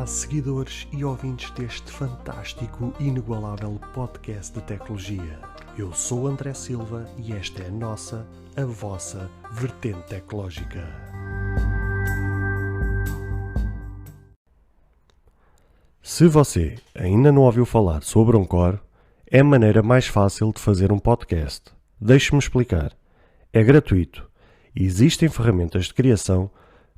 Olá, seguidores e ouvintes deste fantástico e inigualável podcast de tecnologia. Eu sou André Silva e esta é a vossa vertente tecnológica. Se você ainda não ouviu falar sobre Anchor, é a maneira mais fácil de fazer um podcast. Deixe-me explicar. É gratuito e existem ferramentas de criação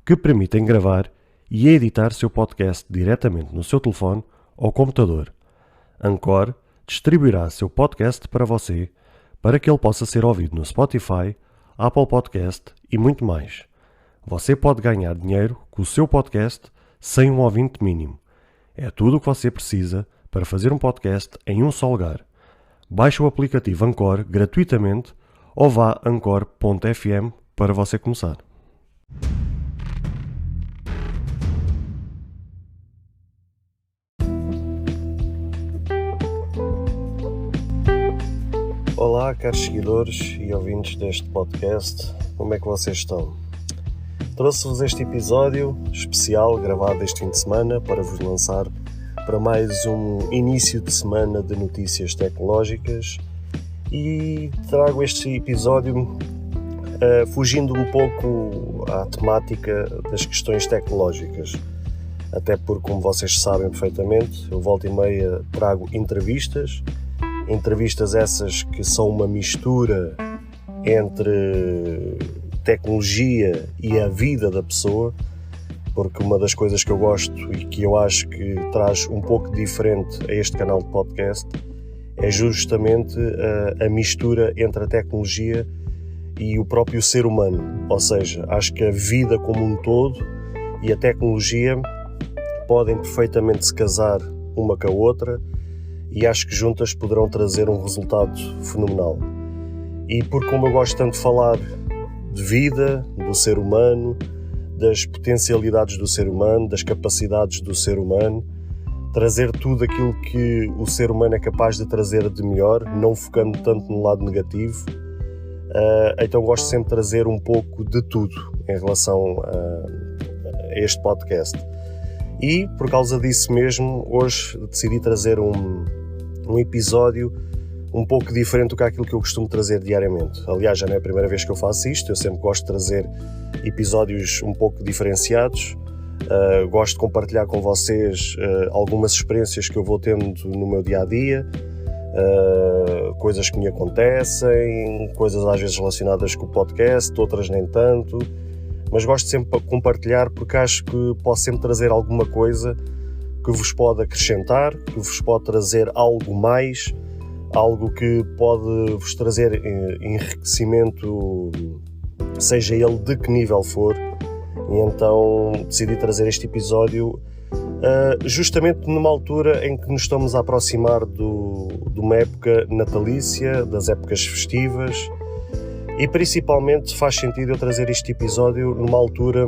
que permitem gravar e editar seu podcast diretamente no seu telefone ou computador. Anchor distribuirá seu podcast para você, para que ele possa ser ouvido no Spotify, Apple Podcast e muito mais. Você pode ganhar dinheiro com o seu podcast sem um ouvinte mínimo. É tudo o que você precisa para fazer um podcast em um só lugar. Baixe o aplicativo Anchor gratuitamente ou vá a anchor.fm para você começar. Olá, caros seguidores e ouvintes deste podcast, como é que vocês estão? Trouxe-vos este episódio especial gravado este fim de semana para vos lançar para mais um início de semana de notícias tecnológicas e trago este episódio fugindo um pouco à temática das questões tecnológicas, até porque, como vocês sabem perfeitamente, eu volta e meia trago entrevistas essas que são uma mistura entre tecnologia e a vida da pessoa, porque uma das coisas que eu gosto e que eu acho que traz um pouco diferente a este canal de podcast é justamente a mistura entre a tecnologia e o próprio ser humano, ou seja, acho que a vida como um todo e a tecnologia podem perfeitamente se casar uma com a outra e acho que juntas poderão trazer um resultado fenomenal. E por como eu gosto tanto de falar de vida, do ser humano, das potencialidades do ser humano, das capacidades do ser humano, trazer tudo aquilo que o ser humano é capaz de trazer de melhor, não focando tanto no lado negativo, então gosto sempre de trazer um pouco de tudo em relação a este podcast. E por causa disso mesmo, hoje decidi trazer um episódio um pouco diferente do que aquilo que eu costumo trazer diariamente. Aliás, já não é a primeira vez que eu faço isto, eu sempre gosto de trazer episódios um pouco diferenciados, gosto de compartilhar com vocês algumas experiências que eu vou tendo no meu dia-a-dia, coisas que me acontecem, coisas às vezes relacionadas com o podcast, outras nem tanto, mas gosto sempre de compartilhar porque acho que posso sempre trazer alguma coisa que vos pode acrescentar, que vos pode trazer algo mais, algo que pode vos trazer enriquecimento, seja ele de que nível for. E então decidi trazer este episódio justamente numa altura em que nos estamos a aproximar de uma época natalícia, das épocas festivas, e principalmente faz sentido eu trazer este episódio numa altura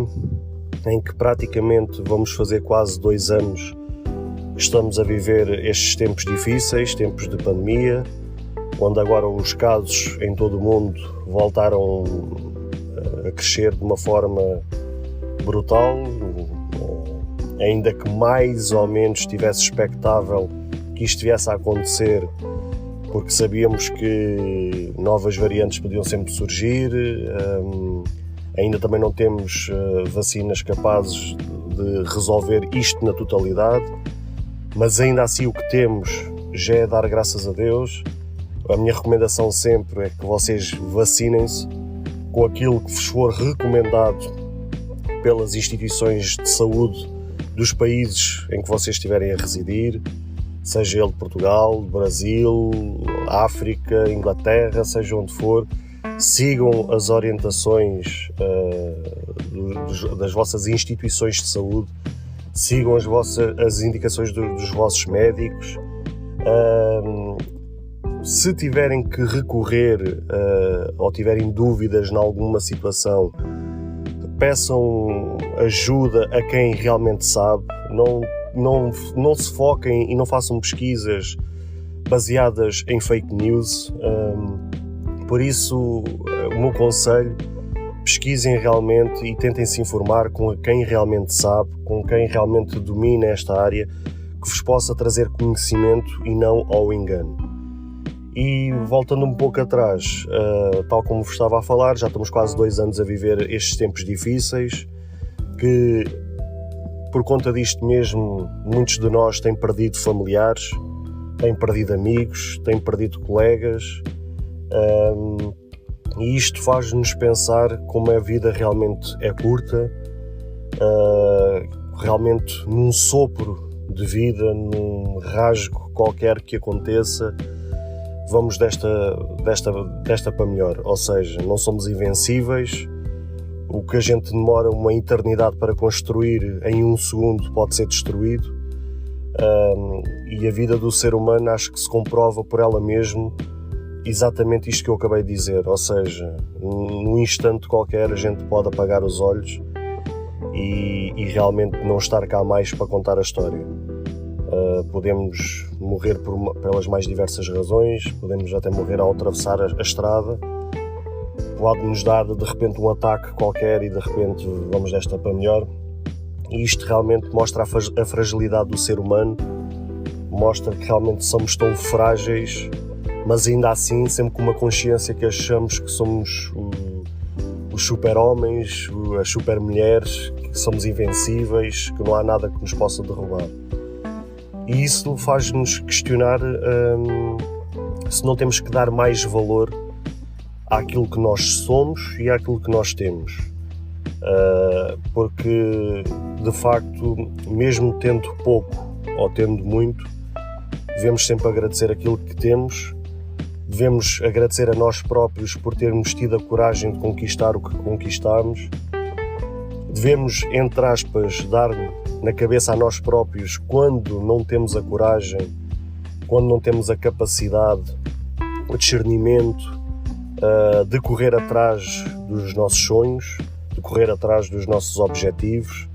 em que praticamente vamos fazer quase 2 anos que estamos a viver estes tempos difíceis, tempos de pandemia, onde agora os casos em todo o mundo voltaram a crescer de uma forma brutal, ainda que mais ou menos estivesse expectável que isto viesse a acontecer, porque sabíamos que novas variantes podiam sempre surgir, ainda também não temos vacinas capazes de resolver isto na totalidade, mas ainda assim o que temos já é dar graças a Deus. A minha recomendação sempre é que vocês vacinem-se com aquilo que vos for recomendado pelas instituições de saúde dos países em que vocês estiverem a residir, seja ele Portugal, Brasil, África, Inglaterra, seja onde for. Sigam as orientações das vossas instituições de saúde, sigam as indicações dos vossos médicos. Se tiverem que recorrer ou tiverem dúvidas em alguma situação, peçam ajuda a quem realmente sabe. Não se foquem e não façam pesquisas baseadas em fake news. Por isso, o meu conselho, pesquisem realmente e tentem se informar com quem realmente sabe, com quem realmente domina esta área, que vos possa trazer conhecimento e não ao engano. E voltando um pouco atrás, tal como vos estava a falar, já estamos quase 2 anos a viver estes tempos difíceis, que por conta disto mesmo muitos de nós têm perdido familiares, têm perdido amigos, têm perdido colegas, e isto faz-nos pensar como a vida realmente é curta, realmente num sopro de vida, num rasgo qualquer que aconteça, vamos desta para melhor, ou seja, não somos invencíveis. O que a gente demora uma eternidade para construir em 1 segundo pode ser destruído, e a vida do ser humano acho que se comprova por ela mesma, exatamente isto que eu acabei de dizer, ou seja, num instante qualquer a gente pode apagar os olhos e realmente não estar cá mais para contar a história. Podemos morrer pelas mais diversas razões, podemos até morrer ao atravessar a estrada, pode-nos dar de repente um ataque qualquer e de repente vamos desta para melhor. E isto realmente mostra a fragilidade do ser humano, mostra que realmente somos tão frágeis, mas ainda assim sempre com uma consciência que achamos que somos os super-homens, as super-mulheres, que somos invencíveis, que não há nada que nos possa derrubar. E isso faz-nos questionar se não temos que dar mais valor àquilo que nós somos e àquilo que nós temos. Porque, de facto, mesmo tendo pouco ou tendo muito, devemos sempre agradecer aquilo que temos, devemos agradecer a nós próprios por termos tido a coragem de conquistar o que conquistamos, devemos, entre aspas, dar na cabeça a nós próprios quando não temos a coragem, quando não temos a capacidade, o discernimento de correr atrás dos nossos sonhos, de correr atrás dos nossos objetivos,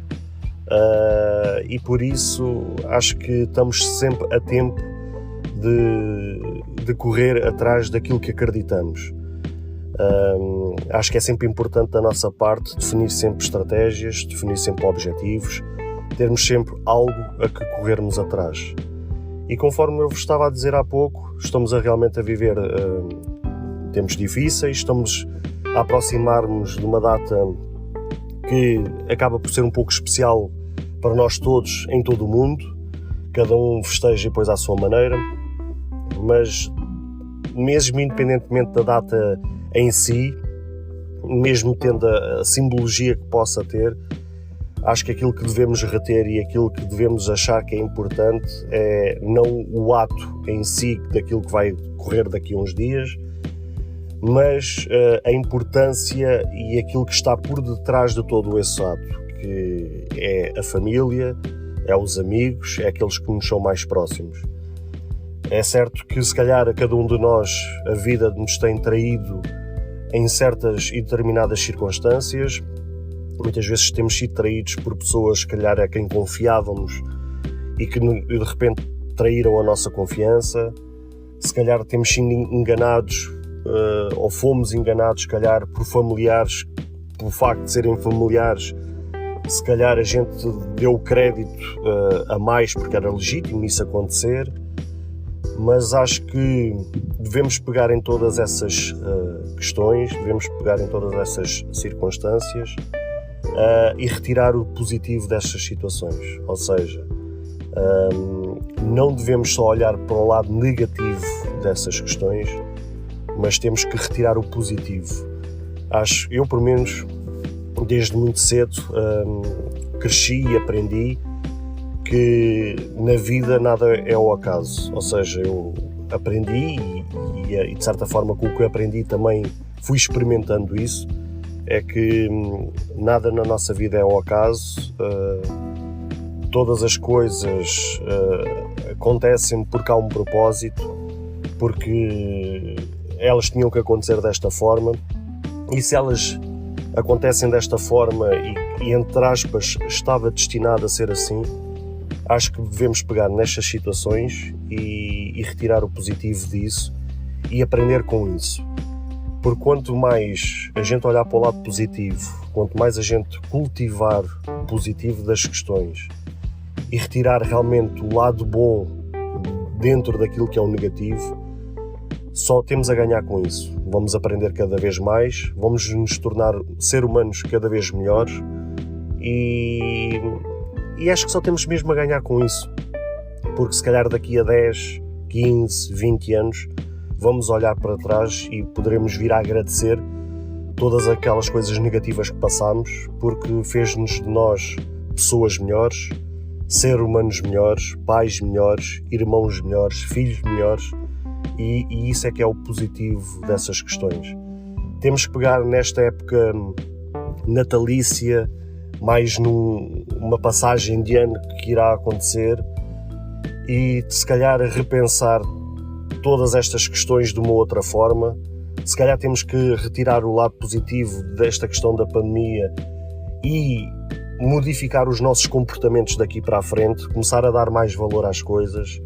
e por isso acho que estamos sempre a tempo de correr atrás daquilo que acreditamos. Acho que é sempre importante da nossa parte definir sempre estratégias, definir sempre objetivos, termos sempre algo a que corrermos atrás. E conforme eu vos estava a dizer há pouco, estamos realmente a viver tempos difíceis, estamos a aproximar-nos de uma data que acaba por ser um pouco especial para nós todos em todo o mundo, cada um festeja depois à sua maneira, mas mesmo independentemente da data em si, mesmo tendo a simbologia que possa ter, acho que aquilo que devemos reter e aquilo que devemos achar que é importante é não o ato em si daquilo que vai correr daqui a uns dias, mas a importância e aquilo que está por detrás de todo esse ato, que é a família, é os amigos, é aqueles que nos são mais próximos. É certo que se calhar a cada um de nós a vida nos tem traído em certas e determinadas circunstâncias, muitas vezes temos sido traídos por pessoas se calhar a quem confiávamos e que de repente traíram a nossa confiança, se calhar temos sido enganados ou fomos enganados se calhar por familiares, pelo facto de serem familiares, se calhar a gente deu crédito a mais porque era legítimo isso acontecer, mas acho que devemos pegar em todas essas questões, devemos pegar em todas essas circunstâncias e retirar o positivo destas situações, ou seja, não devemos só olhar para o lado negativo dessas questões, mas temos que retirar o positivo. Eu pelo menos desde muito cedo cresci e aprendi que na vida nada é ao acaso, ou seja, eu aprendi e de certa forma com o que eu aprendi também fui experimentando isso, é que nada na nossa vida é ao acaso, todas as coisas acontecem porque há um propósito, porque elas tinham que acontecer desta forma, e se elas acontecem desta forma e entre aspas estava destinado a ser assim, acho que devemos pegar nestas situações e retirar o positivo disso e aprender com isso. Porque quanto mais a gente olhar para o lado positivo, quanto mais a gente cultivar o positivo das questões e retirar realmente o lado bom dentro daquilo que é o negativo, só temos a ganhar com isso. Vamos aprender cada vez mais, vamos nos tornar seres humanos cada vez melhores e acho que só temos mesmo a ganhar com isso. Porque se calhar daqui a 10, 15, 20 anos vamos olhar para trás e poderemos vir a agradecer todas aquelas coisas negativas que passámos, porque fez-nos de nós pessoas melhores, seres humanos melhores, pais melhores, irmãos melhores, filhos melhores, e isso é que é o positivo dessas questões. Temos que pegar nesta época natalícia, mais numa passagem de ano que irá acontecer, e se calhar repensar todas estas questões de uma outra forma. Se calhar temos que retirar o lado positivo desta questão da pandemia e modificar os nossos comportamentos daqui para a frente, começar a dar mais valor às coisas,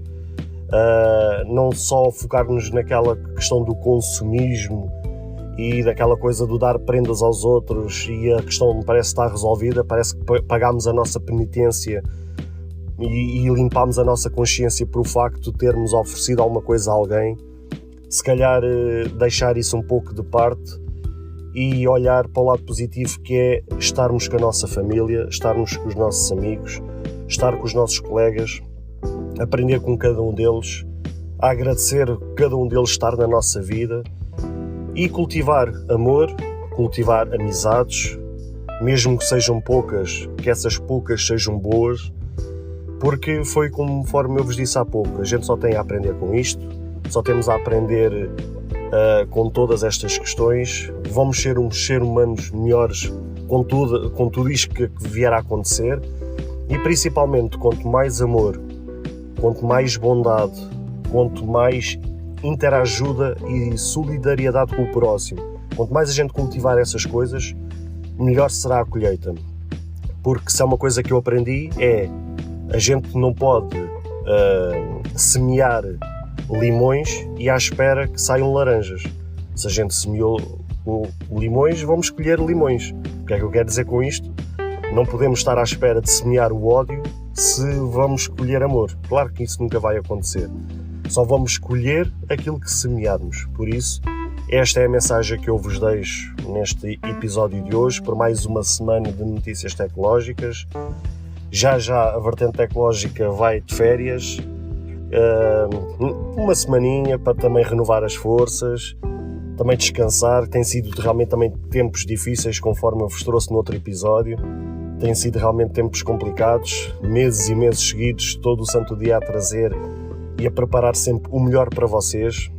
não só focar-nos naquela questão do consumismo e daquela coisa do dar prendas aos outros e a questão parece estar resolvida, parece que pagámos a nossa penitência e limpámos a nossa consciência por o facto de termos oferecido alguma coisa a alguém. Se calhar deixar isso um pouco de parte e olhar para o lado positivo, que é estarmos com a nossa família, estarmos com os nossos amigos, estar com os nossos colegas, aprender com cada um deles, a agradecer cada um deles estar na nossa vida e cultivar amor, cultivar amizades, mesmo que sejam poucas, que essas poucas sejam boas, porque foi conforme eu vos disse há pouco, a gente só tem a aprender com isto, só temos a aprender com todas estas questões, vamos ser uns seres humanos melhores com tudo isto que vier a acontecer, e principalmente quanto mais amor, quanto mais bondade, quanto mais interajuda e solidariedade com o próximo, quanto mais a gente cultivar essas coisas, melhor será a colheita. Porque se é uma coisa que eu aprendi a gente não pode semear limões e à espera que saiam laranjas. Se a gente semeou limões, vamos colher limões. O que é que eu quero dizer com isto? Não podemos estar à espera de semear o ódio se vamos colher amor. Claro que isso nunca vai acontecer. Só vamos colher aquilo que semearmos. Por isso, esta é a mensagem que eu vos deixo neste episódio de hoje, por mais uma semana de notícias tecnológicas. Já a vertente tecnológica vai de férias, uma semaninha para também renovar as forças, também descansar. Tem sido realmente também tempos difíceis, conforme eu vos trouxe no outro episódio. Tem sido realmente tempos complicados, meses e meses seguidos, todo o santo dia a trazer e a preparar sempre o melhor para vocês.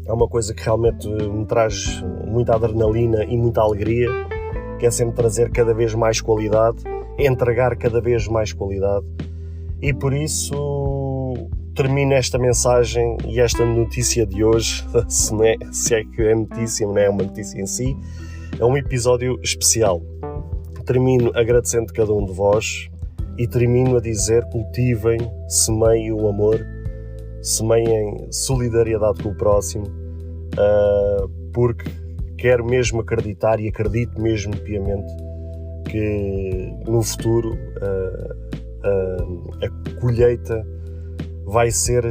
É uma coisa que realmente me traz muita adrenalina e muita alegria, que é sempre trazer cada vez mais qualidade, entregar cada vez mais qualidade. E por isso termino esta mensagem e esta notícia de hoje, se é que é notícia, não é uma notícia em si, é um episódio especial. Termino agradecendo cada um de vós e termino a dizer: cultivem, semeiem o amor, semeiem solidariedade com o próximo, porque quero mesmo acreditar e acredito mesmo piamente que no futuro a colheita vai ser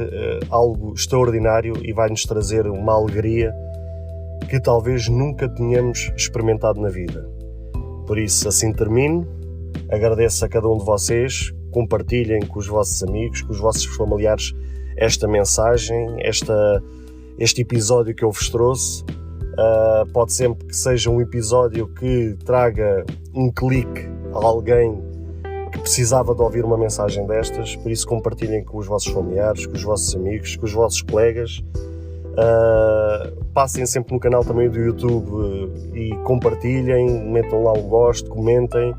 algo extraordinário e vai nos trazer uma alegria que talvez nunca tenhamos experimentado na vida. Por isso, assim termino. Agradeço a cada um de vocês, compartilhem com os vossos amigos, com os vossos familiares esta mensagem, este episódio que eu vos trouxe. Pode sempre que seja um episódio que traga um clique a alguém que precisava de ouvir uma mensagem destas, por isso compartilhem com os vossos familiares, com os vossos amigos, com os vossos colegas. Passem sempre no canal também do YouTube e compartilhem, metam lá um gosto, comentem,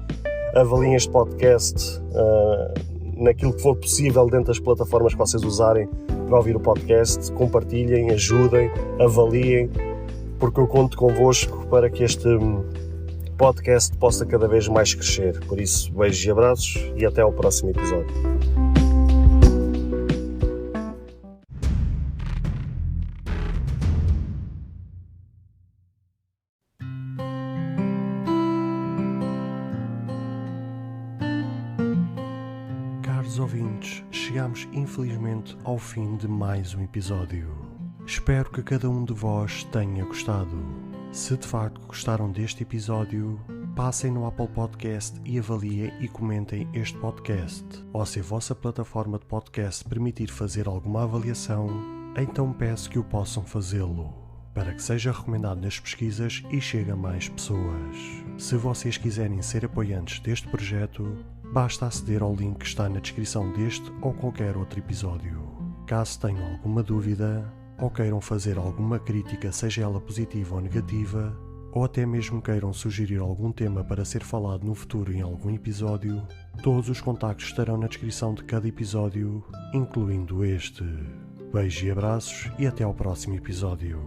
avaliem este podcast naquilo que for possível dentro das plataformas que vocês usarem para ouvir o podcast. Compartilhem, ajudem, avaliem, porque eu conto convosco para que este podcast possa cada vez mais crescer. Por isso, beijos e abraços e até ao próximo episódio. Caros ouvintes, chegamos infelizmente ao fim de mais um episódio. Espero que cada um de vós tenha gostado. Se de facto gostaram deste episódio, passem no Apple Podcast e avaliem e comentem este podcast. Ou se a vossa plataforma de podcast permitir fazer alguma avaliação, então peço que o possam fazê-lo, para que seja recomendado nas pesquisas e chegue a mais pessoas. Se vocês quiserem ser apoiantes deste projeto, basta aceder ao link que está na descrição deste ou qualquer outro episódio. Caso tenham alguma dúvida, ou queiram fazer alguma crítica, seja ela positiva ou negativa, ou até mesmo queiram sugerir algum tema para ser falado no futuro em algum episódio, todos os contactos estarão na descrição de cada episódio, incluindo este. Beijos e abraços e até ao próximo episódio.